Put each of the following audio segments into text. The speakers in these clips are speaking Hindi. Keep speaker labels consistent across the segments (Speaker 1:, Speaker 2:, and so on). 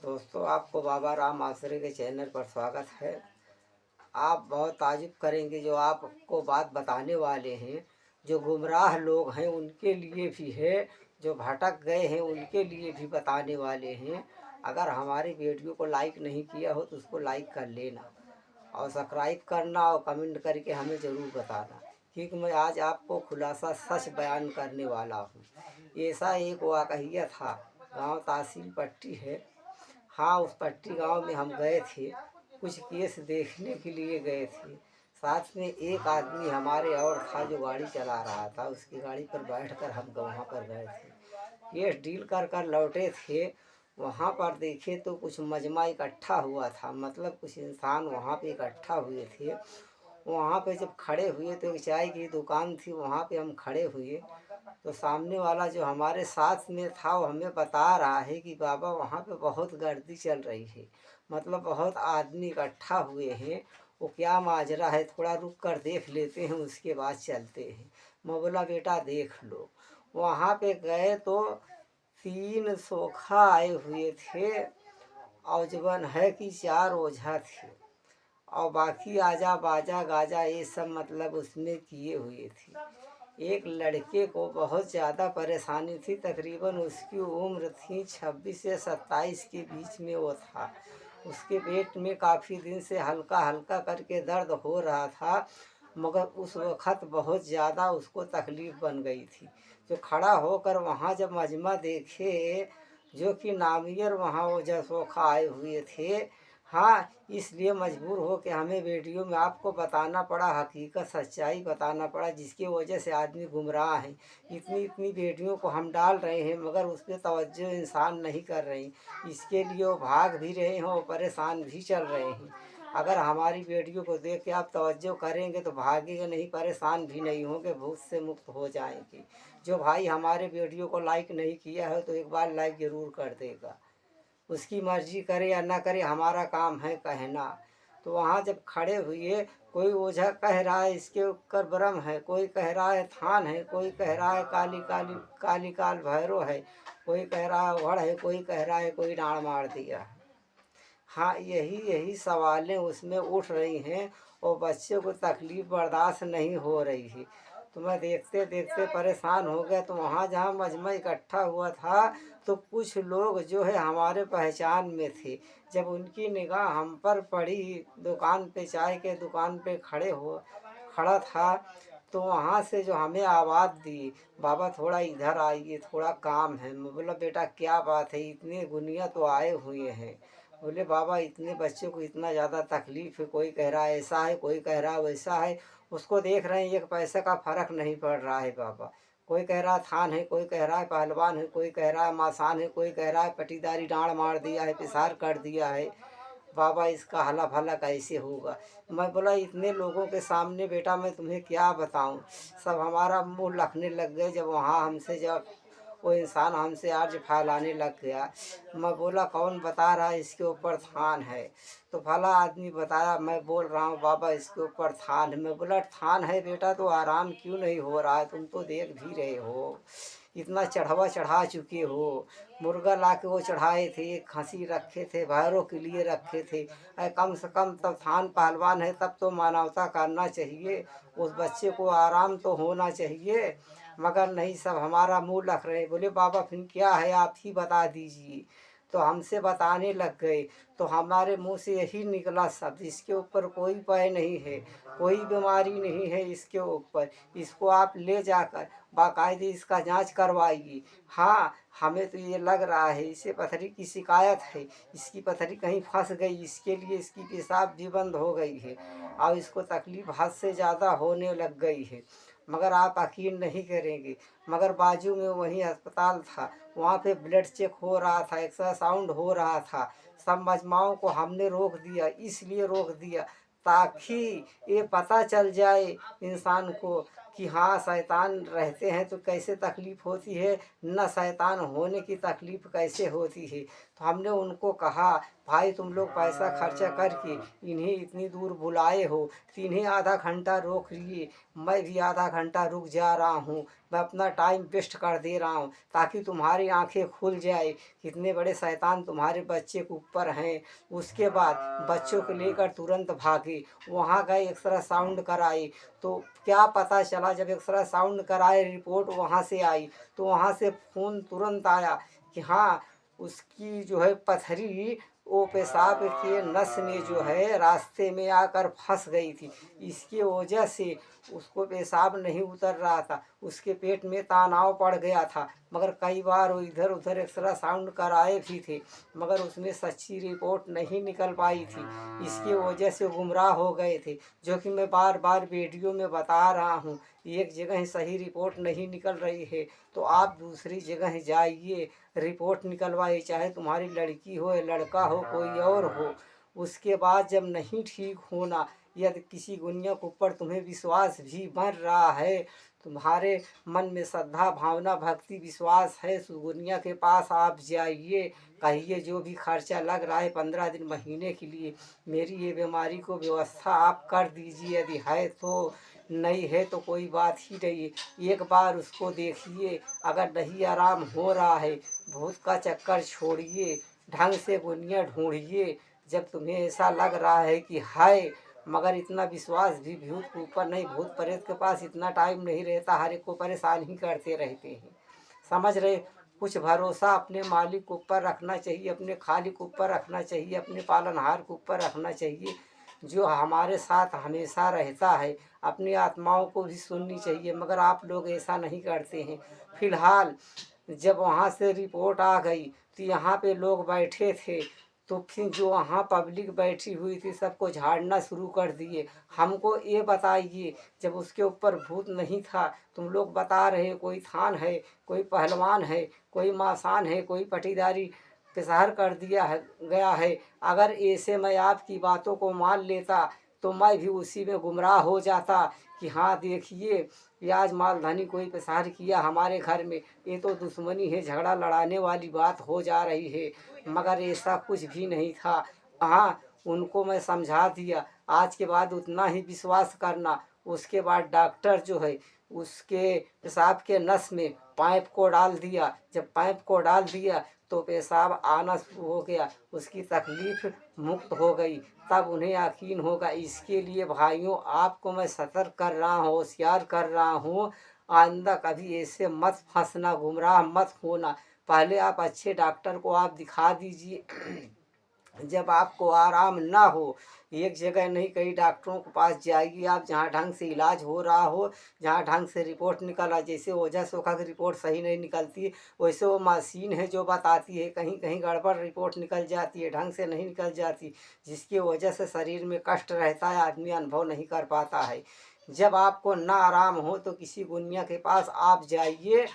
Speaker 1: दोस्तों, आपको बाबा राम आश्रय के चैनल पर स्वागत है। आप बहुत ताजुब करेंगे जो आपको बात बताने वाले हैं। जो गुमराह लोग हैं उनके लिए भी है, जो भटक गए हैं उनके लिए भी बताने वाले हैं। अगर हमारी वीडियो को लाइक नहीं किया हो तो उसको लाइक कर लेना और सब्सक्राइब करना और कमेंट करके हमें ज़रूर बताना, क्योंकि मैं आज आपको खुलासा सच बयान करने वाला हूँ। ऐसा एक वाक़या था, गांव तहसील पट्टी है। हाँ, उस पट्टी गांव में हम गए थे, कुछ केस देखने के लिए गए थे। साथ में एक आदमी हमारे और था जो गाड़ी चला रहा था। उसकी गाड़ी पर बैठकर हम वहाँ पर गए थे, केस डील कर कर लौटे थे। वहाँ पर देखे तो कुछ मजमा इकट्ठा हुआ था, मतलब कुछ इंसान वहाँ पे इकट्ठा हुए थे। वहाँ पे जब खड़े हुए तो एक चाय की दुकान थी, वहाँ पे हम खड़े हुए तो सामने वाला जो हमारे साथ में था वो हमें बता रहा है कि बाबा वहाँ पे बहुत गर्दी चल रही है, मतलब बहुत आदमी इकट्ठा हुए हैं। वो क्या माजरा है, थोड़ा रुक कर देख लेते हैं, उसके बाद चलते हैं। मैं बोला बेटा देख लो। वहाँ पे गए तो 3 सोखा आए हुए थे और जबन है कि 4 ओझा थे और बाकी आजा बाजा गाजा ये सब मतलब उसमें किए हुए थे। एक लड़के को बहुत ज़्यादा परेशानी थी, तकरीबन उसकी उम्र थी 26 से 27 के बीच में वो था। उसके पेट में काफ़ी दिन से हल्का हल्का करके दर्द हो रहा था, मगर उस वक़्त बहुत ज़्यादा उसको तकलीफ़ बन गई थी। जो खड़ा होकर वहाँ जब मजमा देखे, जो कि नामियर वहाँ वो जसोखा आए हुए थे। हाँ, इसलिए मजबूर हो के हमें वीडियो में आपको बताना पड़ा, हकीकत सच्चाई बताना पड़ा, जिसकी वजह से आदमी गुमराह है। इतनी इतनी वीडियो को हम डाल रहे हैं मगर उस पर तवज्जो इंसान नहीं कर रहे हैं। इसके लिए वो भाग भी रहे हैं और परेशान भी चल रहे हैं। अगर हमारी वीडियो को देख के आप तवज्जो करेंगे तो भागेंगे नहीं, परेशान भी नहीं होंगे, भूत से मुक्त हो जाएंगे। जो भाई हमारे वीडियो को लाइक नहीं किया है तो एक बार लाइक ज़रूर कर देगा। उसकी मर्जी करे या ना करे, हमारा काम है कहना। तो वहाँ जब खड़े हुए, कोई ओझा कह रहा है इसके ऊपर ब्रह्म है, कोई कह रहा है थान है, कोई कह रहा है काली काली काली काल भैरव है, कोई कह रहा है वड़ है, कोई कह रहा है कोई डांड मार दिया है। हाँ, यही यही सवालें उसमें उठ रही हैं और बच्चे को तकलीफ़ बर्दाश्त नहीं हो रही है। तो मैं देखते देखते परेशान हो गया। तो वहाँ जहाँ मजमा इकट्ठा हुआ था तो कुछ लोग जो है हमारे पहचान में थे। जब उनकी निगाह हम पर पड़ी, दुकान पे चाय के दुकान पे खड़ा था, तो वहाँ से जो हमें आवाज़ दी, बाबा थोड़ा इधर आइए, थोड़ा काम है। मैं बोला बेटा क्या बात है, इतने गुनिया तो आए हुए हैं। बोले बाबा इतने बच्चों को इतना ज़्यादा तकलीफ़ है, कोई कह रहा है ऐसा है, कोई कह रहा है वैसा है। उसको देख रहे हैं, एक पैसे का फ़र्क नहीं पड़ रहा है बाबा। कोई कह रहा है थान है, कोई कह रहा है पहलवान है, कोई कह रहा है मासान है, कोई कह रहा है पटीदारी डांड मार दिया है, पिसार कर दिया है। बाबा इसका हला भला कैसे होगा। मैं बोला इतने लोगों के सामने बेटा मैं तुम्हें क्या बताऊं। सब हमारा मुंह लखने लग गए। जब वहाँ हमसे जब वो इंसान हमसे अर्ज फैलाने लग गया, मैं बोला कौन बता रहा है इसके ऊपर थान है। तो भला आदमी बताया, मैं बोल रहा हूँ बाबा इसके ऊपर थान है। मैं बोला थान है बेटा तो आराम क्यों नहीं हो रहा है, तुम तो देख भी रहे हो इतना चढ़ावा चढ़ा चुके हो। मुर्गा ला के वो चढ़ाए थे, एक खसी रखे थे, भैरों के लिए रखे थे। कम से कम तब थान पहलवान है तब तो मानवता करना चाहिए, उस बच्चे को आराम तो होना चाहिए। मगर नहीं, सब हमारा मुंह लख रहे। बोले बाबा फिर क्या है आप ही बता दीजिए। तो हमसे बताने लग गए। तो हमारे मुंह से यही निकला शब्द, इसके ऊपर कोई भय नहीं है, कोई बीमारी नहीं है इसके ऊपर। इसको आप ले जाकर बाकायदे इसका जांच करवाइए। हाँ, हमें तो ये लग रहा है इसे पथरी की शिकायत है, इसकी पथरी कहीं फंस गई, इसके लिए इसकी पेशाब भी बंद हो गई है और इसको तकलीफ़ हद से ज़्यादा होने लग गई है। मगर आप यकीन नहीं करेंगे, मगर बाजू में वही अस्पताल था, वहाँ पे ब्लड चेक हो रहा था, एक्सासाउंड हो रहा था। सब मजमाओं को हमने रोक दिया, इसलिए रोक दिया ताकि ये पता चल जाए इंसान को कि हाँ शैतान रहते हैं तो कैसे तकलीफ़ होती है, न शैतान होने की तकलीफ़ कैसे होती है। तो हमने उनको कहा भाई तुम लोग पैसा खर्चा करके इन्हें इतनी दूर बुलाए हो तो इन्हें आधा घंटा रोक लिए, मैं भी आधा घंटा रुक जा रहा हूँ, मैं अपना टाइम वेस्ट कर दे रहा हूँ ताकि तुम्हारी आंखें खुल जाए कितने बड़े शैतान तुम्हारे बच्चे के ऊपर हैं। उसके बाद बच्चों को लेकर तुरंत भागे, वहाँ गए एक्सरा साउंड कराए तो क्या पता चला, जब एक्सरा साउंड कराए रिपोर्ट वहाँ से आई तो वहाँ से फ़ोन तुरंत आया कि हाँ उसकी जो है पथरी वो पेशाब के नस में जो है रास्ते में आकर फंस गई थी, इसकी वजह से उसको पेशाब नहीं उतर रहा था, उसके पेट में तनाव पड़ गया था। मगर कई बार वो इधर उधर एक्सरा साउंड कराए भी थे मगर उसमें सच्ची रिपोर्ट नहीं निकल पाई थी, इसकी वजह से गुमराह हो गए थे। जो कि मैं बार बार वीडियो में बता रहा हूँ, एक जगह सही रिपोर्ट नहीं निकल रही है तो आप दूसरी जगह जाइए, रिपोर्ट निकलवाइए, चाहे तुम्हारी लड़की हो या लड़का हो कोई और हो। उसके बाद जब नहीं ठीक होना, यदि किसी गुनिया के ऊपर तुम्हें विश्वास भी बन रहा है, तुम्हारे मन में श्रद्धा भावना भक्ति विश्वास है, उस गुनिया के पास आप जाइए, कहिए जो भी खर्चा लग रहा है 15 दिन महीने के लिए मेरी ये बीमारी को व्यवस्था आप कर दीजिए, यदि है तो, नहीं है तो कोई बात ही नहीं। एक बार उसको देखिए, अगर नहीं आराम हो रहा है भूत का चक्कर छोड़िए, ढंग से गुनिया ढूंढिए। जब तुम्हें ऐसा लग रहा है कि है मगर इतना विश्वास भी भूत के ऊपर नहीं, भूत प्रेत के पास इतना टाइम नहीं रहता, हर एक को परेशान ही करते रहते हैं, समझ रहे। कुछ भरोसा अपने मालिक के ऊपर रखना चाहिए, अपने खालिक के ऊपर रखना चाहिए, अपने पालनहार के ऊपर रखना चाहिए जो हमारे साथ हमेशा रहता है। अपनी आत्माओं को भी सुननी चाहिए मगर आप लोग ऐसा नहीं करते हैं। फिलहाल जब वहाँ से रिपोर्ट आ गई तो यहाँ पे लोग बैठे थे तो फिर जो वहाँ पब्लिक बैठी हुई थी सबको झाड़ना शुरू कर दिए। हमको ये बताइए, जब उसके ऊपर भूत नहीं था, तुम लोग बता रहे कोई थान है, कोई पहलवान है, कोई मासान है, कोई पटीदारी प्रसार कर दिया है गया है, अगर ऐसे मैं आपकी बातों को मान लेता तो मैं भी उसी में गुमराह हो जाता कि हाँ देखिए कि आज मालधानी कोई प्रसार किया हमारे घर में, ये तो दुश्मनी है, झगड़ा लड़ाने वाली बात हो जा रही है। मगर ऐसा कुछ भी नहीं था। हाँ उनको मैं समझा दिया, आज के बाद उतना ही विश्वास करना। उसके बाद डॉक्टर जो है उसके पेशाब के नस में पाइप को डाल दिया, जब पाइप को डाल दिया तो पेशाब आना शुरू हो गया, उसकी तकलीफ मुक्त हो गई, तब उन्हें यकीन होगा। इसके लिए भाइयों आपको मैं सतर्क कर रहा हूँ, होशियार कर रहा हूँ, आइंदा कभी ऐसे मत फंसना, गुमराह मत होना। पहले आप अच्छे डॉक्टर को आप दिखा दीजिए, जब आपको आराम ना हो एक जगह नहीं कई डॉक्टरों के पास जाइए आप, जहाँ ढंग से इलाज हो रहा हो, जहाँ ढंग से रिपोर्ट निकला। जैसे ओझा सोखा की रिपोर्ट सही नहीं निकलती वैसे वो मशीन है जो बताती है, कहीं कहीं गड़बड़ रिपोर्ट निकल जाती है, ढंग से नहीं निकल जाती, जिसकी वजह से शरीर में कष्ट रहता है, आदमी अनुभव नहीं कर पाता है। जब आपको ना आराम हो तो किसी गुनिया के पास आप जाइए,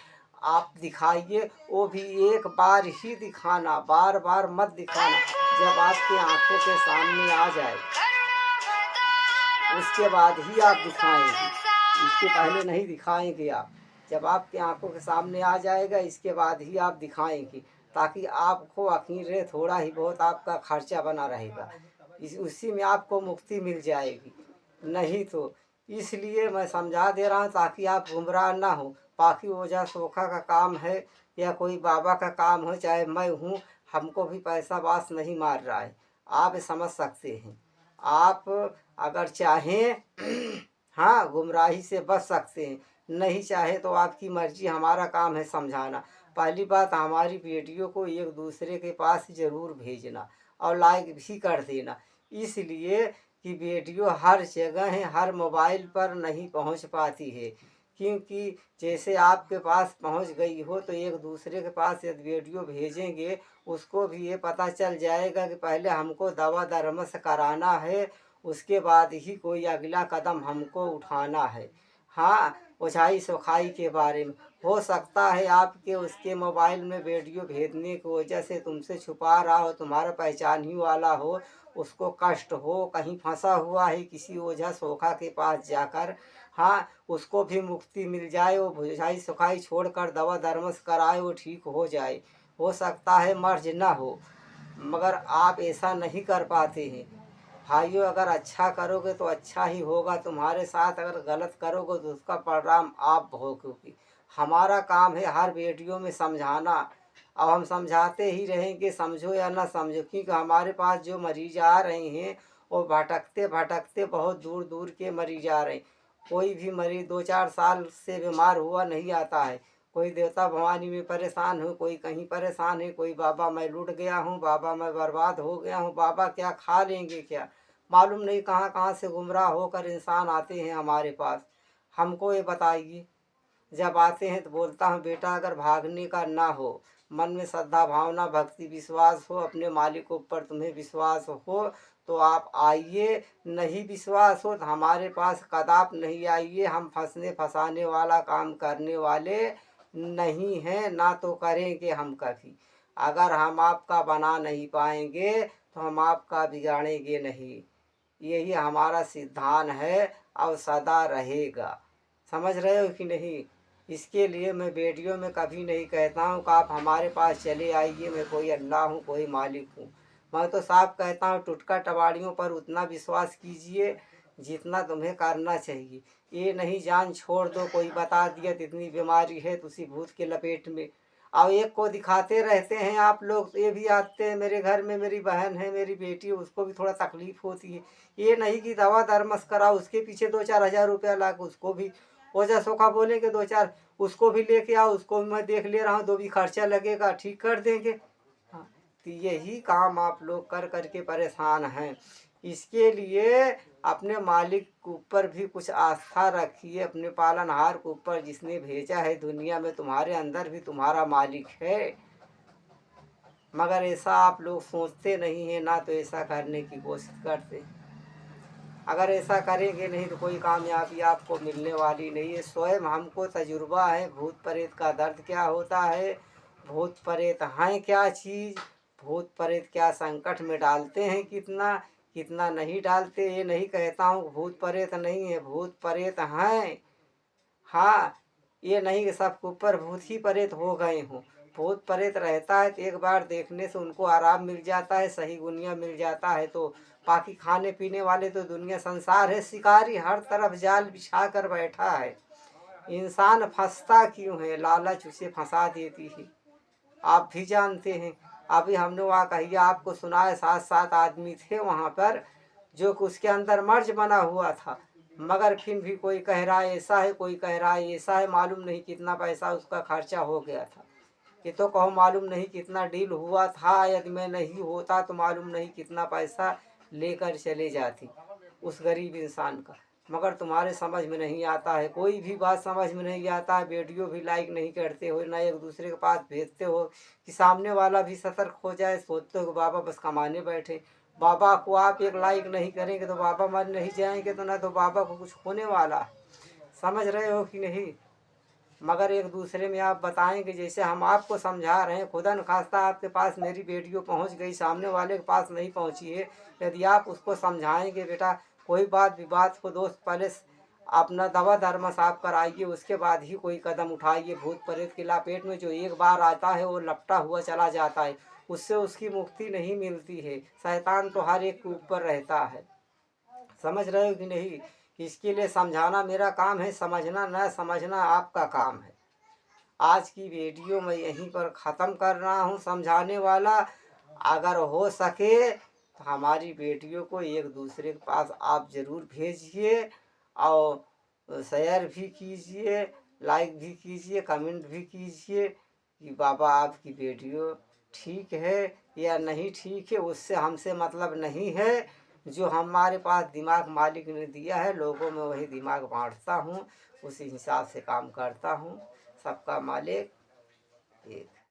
Speaker 1: आप दिखाइए, वो भी एक बार ही दिखाना, बार बार मत दिखाना। जब आपकी आंखों के सामने आ जाए उसके बाद ही आप दिखाएंगे, इसके पहले नहीं दिखाएंगे आप। जब आपकी आंखों के सामने आ जाएगा इसके बाद ही आप दिखाएंगे, ताकि आपको यकीन रहे थोड़ा ही बहुत आपका खर्चा बना रहेगा, उसी में आपको मुक्ति मिल जाएगी। नहीं तो इसलिए मैं समझा दे रहा हूँ ताकि आप गुमराह ना हो। बाकी ओझा सोखा का काम है या कोई बाबा का काम हो, चाहे मैं हूँ, हमको भी पैसा बास नहीं मार रहा है, आप समझ सकते हैं। आप अगर चाहें हाँ गुमराही से बच सकते हैं, नहीं चाहे तो आपकी मर्जी, हमारा काम है समझाना। पहली बात हमारी वीडियो को एक दूसरे के पास ज़रूर भेजना और लाइक भी कर देना, इसलिए कि वीडियो हर जगह है, हर मोबाइल पर नहीं पहुंच पाती है। क्योंकि जैसे आपके पास पहुंच गई हो तो एक दूसरे के पास यदि वीडियो भेजेंगे उसको भी ये पता चल जाएगा कि पहले हमको दवा दरमस कराना है, उसके बाद ही कोई अगला कदम हमको उठाना है। हाँ ओझाई सोखाई के बारे में हो सकता है आपके उसके मोबाइल में वीडियो भेजने की वजह से तुमसे छुपा रहा हो, तुम्हारा पहचान ही वाला हो, उसको कष्ट हो, कहीं फंसा हुआ है किसी ओझा सोखा के पास जाकर, हाँ उसको भी मुक्ति मिल जाए, वो ओझाई सोखाई छोड़कर दवा दरमस कराए, वो ठीक हो जाए। हो सकता है मर्ज ना हो, मगर आप ऐसा नहीं कर पाते हैं। भाइयों, अगर अच्छा करोगे तो अच्छा ही होगा तुम्हारे साथ, अगर गलत करोगे तो उसका परिणाम आप भोगोगे। हमारा काम है हर वीडियो में समझाना। अब हम समझाते ही रहेंगे, समझो या ना समझो, क्योंकि हमारे पास जो मरीज आ रहे हैं वो भटकते भटकते बहुत दूर दूर के मरीज आ रहे हैं। कोई भी मरीज 2-4 साल से बीमार हुआ नहीं आता है। कोई देवता भवानी में परेशान हो, कोई कहीं परेशान है, कोई बाबा मैं लूट गया हूँ, बाबा मैं बर्बाद हो गया हूँ, बाबा क्या खा लेंगे क्या, मालूम नहीं कहाँ कहाँ से गुमराह होकर इंसान आते हैं हमारे पास। हमको ये बताइए, जब आते हैं तो बोलता हूँ बेटा अगर भागने का ना हो, मन में श्रद्धा भावना भक्ति विश्वास हो, अपने मालिक के ऊपर तुम्हें विश्वास हो तो आप आइए, नहीं विश्वास हो तो हमारे पास कदाप नहीं आइए। हम फंसने फंसाने वाला काम करने वाले नहीं हैं, ना तो करेंगे हम कभी। अगर हम आपका बना नहीं पाएंगे तो हम आपका बिगाड़ेंगे नहीं। यही हमारा सिद्धांत है और सदा रहेगा। समझ रहे हो कि नहीं? इसके लिए मैं वीडियो में कभी नहीं कहता हूँ कि आप हमारे पास चले आइए, मैं कोई अल्लाह हूँ, कोई मालिक हूँ। मैं तो साफ कहता हूँ टुटका टबाड़ियों पर उतना विश्वास कीजिए जितना तुम्हें करना चाहिए। ये नहीं जान छोड़ दो, कोई बता दिया तो इतनी बीमारी है तो उसी भूत के लपेट में। और एक को दिखाते रहते हैं आप लोग, ये भी आते हैं मेरे घर में, मेरी बहन है, मेरी बेटी, उसको भी थोड़ा तकलीफ होती है। ये नहीं कि दवा दरमस कराओ, उसके पीछे 2-4 हज़ार रुपया ला के उसको भी ओझा सोखा बोलेंगे, 2-4 उसको भी लेके आओ, उसको भी मैं देख ले रहा हूँ, 2 भी खर्चा लगेगा, ठीक कर देंगे। हाँ, तो यही काम आप लोग कर करके परेशान हैं। इसके लिए अपने मालिक के ऊपर भी कुछ आस्था रखिए, अपने पालनहार के ऊपर जिसने भेजा है दुनिया में, तुम्हारे अंदर भी तुम्हारा मालिक है। मगर ऐसा आप लोग सोचते नहीं हैं, ना तो ऐसा करने की कोशिश करते। अगर ऐसा करेंगे नहीं तो कोई कामयाबी आपको मिलने वाली नहीं है। स्वयं हमको तजुर्बा है भूत प्रेत का दर्द क्या होता है, भूत प्रेत हैं क्या चीज़, भूत प्रेत क्या संकट में डालते हैं, कितना कितना नहीं डालते। ये नहीं कहता हूँ भूत प्रेत नहीं है, भूत प्रेत हैं। हाँ, ये नहीं कि सबके ऊपर भूत ही प्रेत हो गए हों। भूत प्रेत रहता है तो एक बार देखने से उनको आराम मिल जाता है, सही दुनिया मिल जाता है। तो बाकी खाने पीने वाले तो दुनिया संसार है, शिकारी हर तरफ जाल बिछा कर बैठा है। इंसान फंसता क्यों है? लालच उसे फंसा देती है। आप भी जानते हैं, अभी हमने वहाँ कहिए आपको सुना है, 7-7 आदमी थे वहाँ पर जो कि उसके अंदर मर्ज बना हुआ था, मगर फिर भी कोई कह रहा है ऐसा है, कोई कह रहा है ऐसा है, मालूम नहीं कितना पैसा उसका खर्चा हो गया था। ये तो कहो मालूम नहीं कितना डील हुआ था, यदि मैं नहीं होता तो मालूम नहीं कितना पैसा लेकर चले जाती उस गरीब इंसान का। मगर तुम्हारे समझ में नहीं आता है, कोई भी बात समझ में नहीं आता है। वीडियो भी लाइक नहीं करते हो, ना एक दूसरे के पास भेजते हो कि सामने वाला भी सतर्क हो जाए। सोचते हो कि बाबा बस कमाने बैठे। बाबा को आप एक लाइक नहीं करेंगे तो बाबा मर नहीं जाएंगे, तो ना तो बाबा को कुछ होने वाला है। समझ रहे हो कि नहीं? मगर एक दूसरे में आप बताएंगे, जैसे हम आपको समझा रहे हैं, खुदा न खास्ता आपके पास मेरी वीडियो पहुंच गई, सामने वाले के पास नहीं पहुंची है, यदि आप उसको समझाएंगे बेटा कोई बात विवाद को दोस्त पहले अपना दवा धर्म साफ कराइए, उसके बाद ही कोई कदम उठाइए। भूत प्रेत की लपेट में जो एक बार आता है वो लपटा हुआ चला जाता है, उससे उसकी मुक्ति नहीं मिलती है। शैतान तो हर एक के ऊपर रहता है। समझ रहे हो कि नहीं? इसके लिए समझाना मेरा काम है, समझना न समझना आपका काम है। आज की वीडियो मैं यहीं पर ख़त्म कर रहा हूँ समझाने वाला। अगर हो सके तो हमारी वीडियो को एक दूसरे के पास आप ज़रूर भेजिए और शेयर भी कीजिए, लाइक भी कीजिए, कमेंट भी कीजिए कि बाबा आपकी वीडियो ठीक है या नहीं ठीक है, उससे हमसे मतलब नहीं है। जो हमारे पास दिमाग मालिक ने दिया है, लोगों में वही दिमाग बांटता हूँ, उसी हिसाब से काम करता हूँ। सबका मालिक एक।